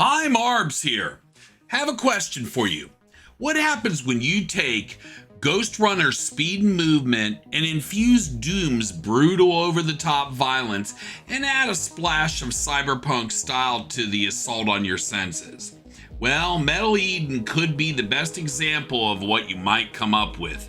Hi, Marbs here. Have a question for you. What happens when you take Ghostrunner's speed and movement and infuse Doom's brutal over-the-top violence and add a splash of Cyberpunk style to the assault on your senses? Well, Metal Eden could be the best example of what you might come up with.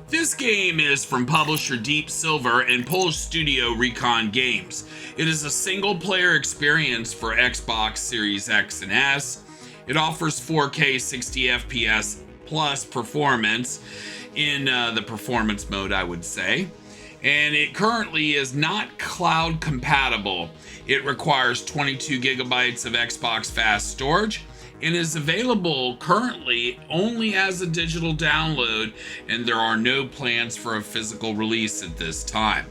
This game is from publisher Deep Silver and Polish studio Reikon Games. It is a single-player experience for Xbox Series X and S. It offers 4K 60 FPS plus performance in the performance mode, I would say. And it currently is not cloud compatible. It requires 22 gigabytes of Xbox fast storage and is available currently only as a digital download, and there are no plans for a physical release at this time.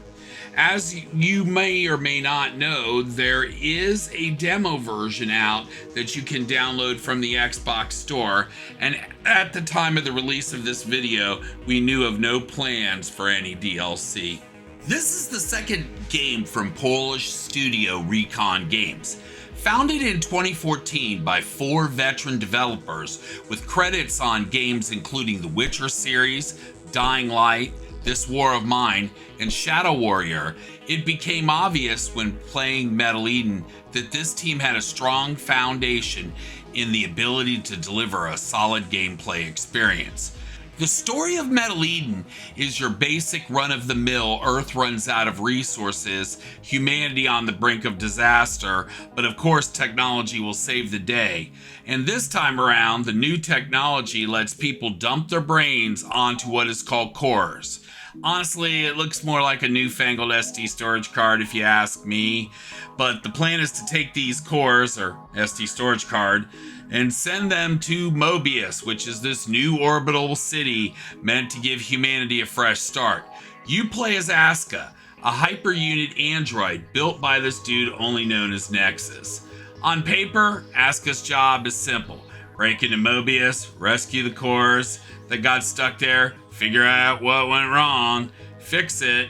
As you may or may not know, there is a demo version out that you can download from the Xbox Store, and at the time of the release of this video, we knew of no plans for any DLC. This is the second game from Polish studio Reikon Games. Founded in 2014 by 4 veteran developers with credits on games including The Witcher series, Dying Light, This War of Mine, and Shadow Warrior, it became obvious when playing Metal Eden that this team had a strong foundation in the ability to deliver a solid gameplay experience. The story of Metal Eden is your basic run-of-the-mill Earth runs out of resources, humanity on the brink of disaster, but of course technology will save the day. And this time around, the new technology lets people dump their brains onto what is called cores. Honestly, it looks more like a newfangled SD storage card if you ask me, but the plan is to take these cores, or SD storage card, and send them to Mobius, which is this new orbital city meant to give humanity a fresh start. You play as Aska, a hyper-unit android built by this dude only known as Nexus. On paper, Aska's job is simple. Break into Mobius, rescue the cores that got stuck there, figure out what went wrong, fix it,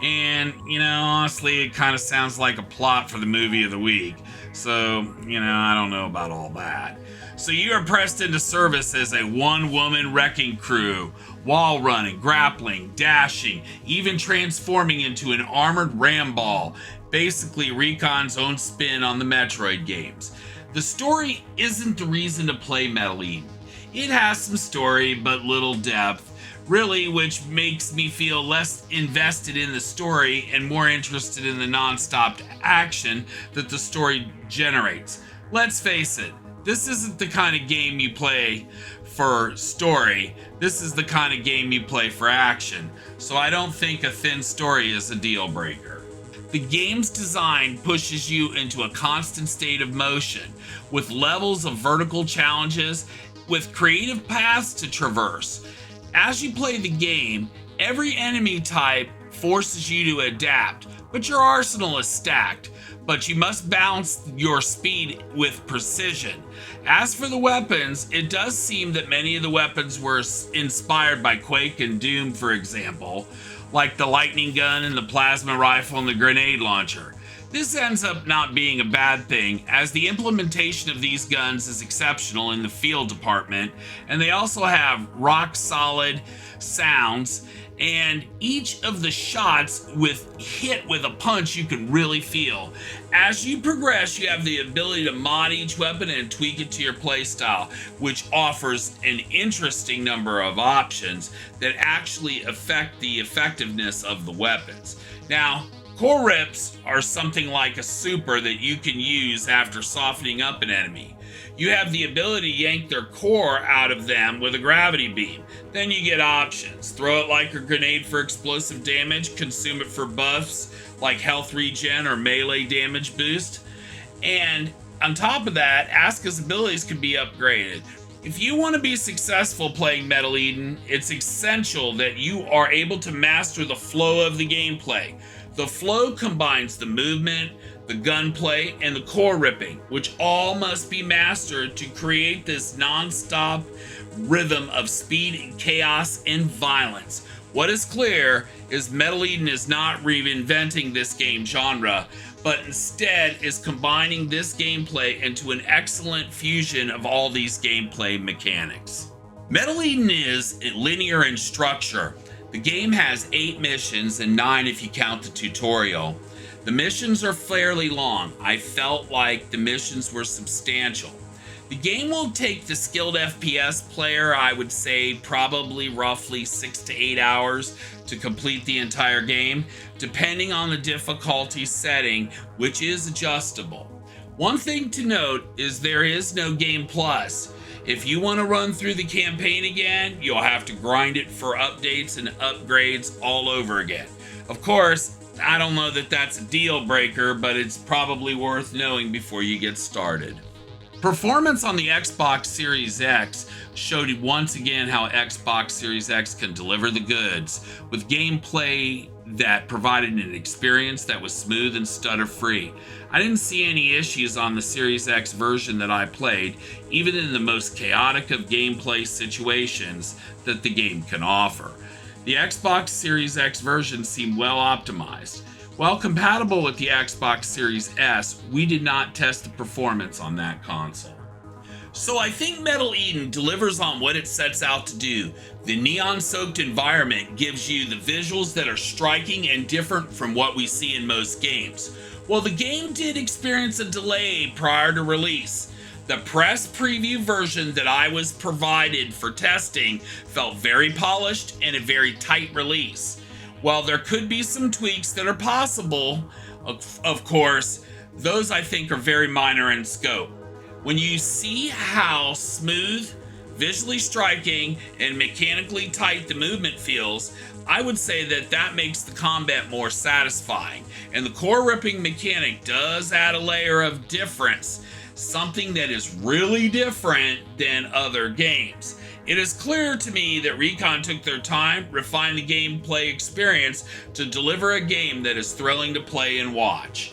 and, honestly, it kind of sounds like a plot for the movie of the week. So, I don't know about all that. So you are pressed into service as a one-woman wrecking crew, wall running, grappling, dashing, even transforming into an armored ramball, basically Reikon's own spin on the Metroid games. The story isn't the reason to play Metal Eden. It has some story, but little depth, really, which makes me feel less invested in the story and more interested in the non-stop action that the story generates. Let's face it, this isn't the kind of game you play for story. This is the kind of game you play for action. So I don't think a thin story is a deal breaker. The game's design pushes you into a constant state of motion, with levels of vertical challenges, with creative paths to traverse. As you play the game, every enemy type forces you to adapt, but your arsenal is stacked. But you must balance your speed with precision. As for the weapons, it does seem that many of the weapons were inspired by Quake and Doom, for example, like the lightning gun and the plasma rifle and the grenade launcher. This ends up not being a bad thing, as the implementation of these guns is exceptional in the field department, and they also have rock-solid sounds, and each of the shots hit with a punch you can really feel. As you progress, you have the ability to mod each weapon and tweak it to your playstyle, which offers an interesting number of options that actually affect the effectiveness of the weapons. Now, core rips are something like a super that you can use after softening up an enemy. You have the ability to yank their core out of them with a gravity beam. Then you get options. Throw it like a grenade for explosive damage, consume it for buffs like health regen or melee damage boost. And on top of that, Aska's abilities can be upgraded. If you want to be successful playing Metal Eden, it's essential that you are able to master the flow of the gameplay. The flow combines the movement, the gunplay, and the core ripping, which all must be mastered to create this non-stop rhythm of speed, chaos, and violence. What is clear is Metal Eden is not reinventing this game genre, but instead is combining this gameplay into an excellent fusion of all these gameplay mechanics. Metal Eden is linear in structure. The game has 8 missions and 9 if you count the tutorial. The missions are fairly long. I felt like the missions were substantial. The game will take the skilled FPS player, I would say probably roughly 6 to 8 hours to complete the entire game, depending on the difficulty setting, which is adjustable. One thing to note is there is no Game Plus. If you want to run through the campaign again, you'll have to grind it for updates and upgrades all over again. Of course, I don't know that that's a deal breaker, but it's probably worth knowing before you get started. Performance on the Xbox Series X showed once again how Xbox Series X can deliver the goods, with gameplay that provided an experience that was smooth and stutter-free. I didn't see any issues on the Series X version that I played, even in the most chaotic of gameplay situations that the game can offer. The Xbox Series X version seemed well optimized. While compatible with the Xbox Series S, we did not test the performance on that console. So I think Metal Eden delivers on what it sets out to do. The neon-soaked environment gives you the visuals that are striking and different from what we see in most games. While the game did experience a delay prior to release, the press preview version that I was provided for testing felt very polished and a very tight release. While there could be some tweaks that are possible, of course, those I think are very minor in scope. When you see how smooth, visually striking, and mechanically tight the movement feels, I would say that that makes the combat more satisfying. And the core ripping mechanic does add a layer of difference, something that is really different than other games. It is clear to me that Reikon took their time, refined the gameplay experience to deliver a game that is thrilling to play and watch.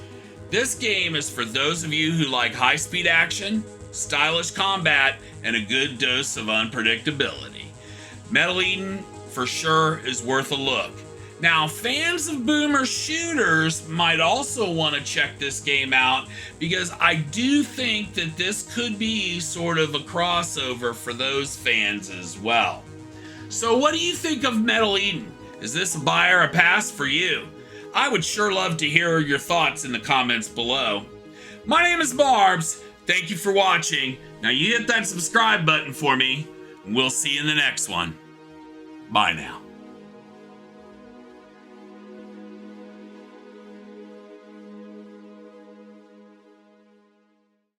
This game is for those of you who like high-speed action, stylish combat, and a good dose of unpredictability. Metal Eden, for sure, is worth a look. Now, fans of boomer shooters might also want to check this game out, because I do think that this could be sort of a crossover for those fans as well. So what do you think of Metal Eden? Is this a buy or a pass for you? I would sure love to hear your thoughts in the comments below. My name is Barbs. Thank you for watching. Now you hit that subscribe button for me, and we'll see you in the next one. Bye now.